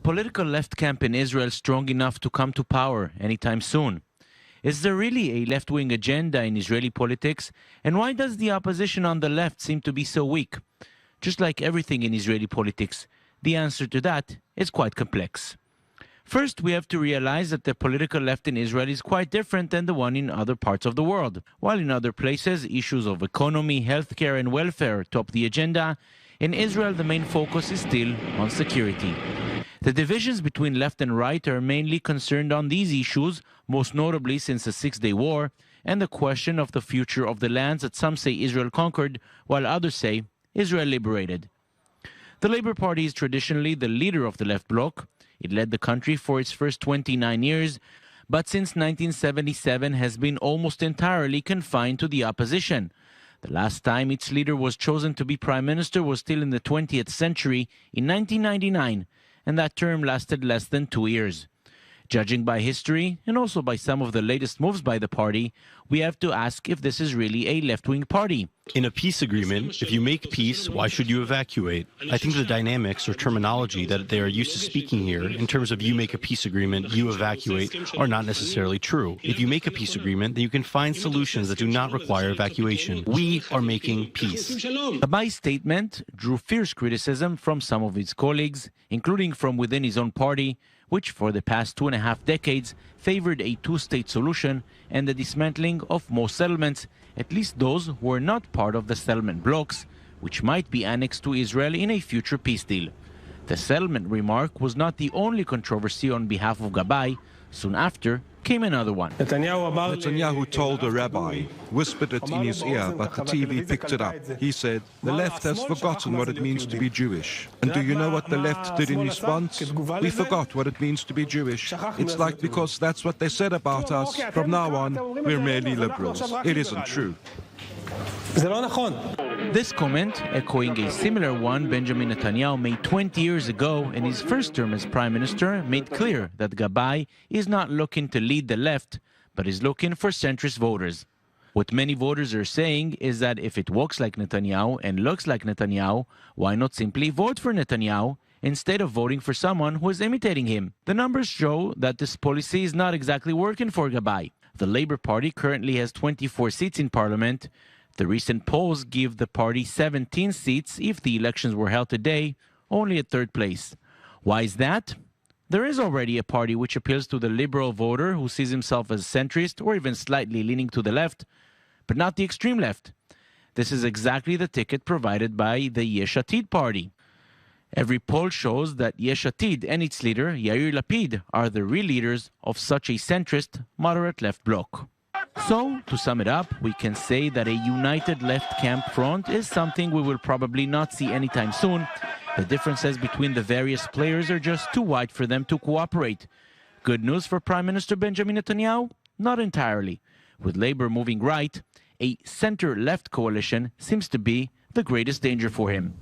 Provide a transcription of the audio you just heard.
political left camp in Israel strong enough to come to power anytime soon? Is there really a left-wing agenda in Israeli politics? And why does the opposition on the left seem to be so weak? Just like everything in Israeli politics, the answer to that is quite complex. First, we have to realize that the political left in Israel is quite different than the one in other parts of the world. While in other places, issues of economy, healthcare, and welfare top the agenda, in Israel the main focus is still on security. The divisions between left and right are mainly concerned on these issues, most notably since the Six-Day War, and the question of the future of the lands that some say Israel conquered, while others say Israel liberated. The Labour Party is traditionally the leader of the left bloc. It led the country for its first 29 years, but since 1977 has been almost entirely confined to the opposition. The last time its leader was chosen to be prime minister was still in the 20th century, in 1999, and that term lasted less than 2 years. Judging by history, and also by some of the latest moves by the party, we have to ask if this is really a left-wing party. In a peace agreement, if you make peace, why should you evacuate? I think the dynamics or terminology that they are used to speaking here, in terms of you make a peace agreement, you evacuate, are not necessarily true. If you make a peace agreement, then you can find solutions that do not require evacuation. We are making peace. Gabai's statement drew fierce criticism from some of his colleagues, including from within his own party, which for the past 2.5 decades favored a two-state solution and the dismantling of most settlements, at least those who were not part of the settlement blocks, which might be annexed to Israel in a future peace deal. The settlement remark was not the only controversy on behalf of Gabai. Soon after came another one. Netanyahu told a rabbi, whispered it in his ear, but the TV picked it up. He said, the left has forgotten what it means to be Jewish. And do you know what the left did in response? We forgot what it means to be Jewish. It's like because that's what they said about us, from now on, we're merely liberals. It isn't true. This comment, echoing a similar one Benjamin Netanyahu made 20 years ago in his first term as prime minister, made clear that Gabai is not looking to lead the left, but is looking for centrist voters. What many voters are saying is that if it walks like Netanyahu and looks like Netanyahu, why not simply vote for Netanyahu instead of voting for someone who is imitating him? The numbers show that this policy is not exactly working for Gabai. The Labour Party currently has 24 seats in parliament. The recent polls give the party 17 seats if the elections were held today, only at third place. Why is that? There is already a party which appeals to the liberal voter who sees himself as centrist or even slightly leaning to the left, but not the extreme left. This is exactly the ticket provided by the Yesh Atid party. Every poll shows that Yesh Atid and its leader, Yair Lapid, are the real leaders of such a centrist, moderate left bloc. So, to sum it up, we can say that a united left camp front is something we will probably not see anytime soon. The differences between the various players are just too wide for them to cooperate. Good news for Prime Minister Benjamin Netanyahu? Not entirely. With Labour moving right, a center-left coalition seems to be the greatest danger for him.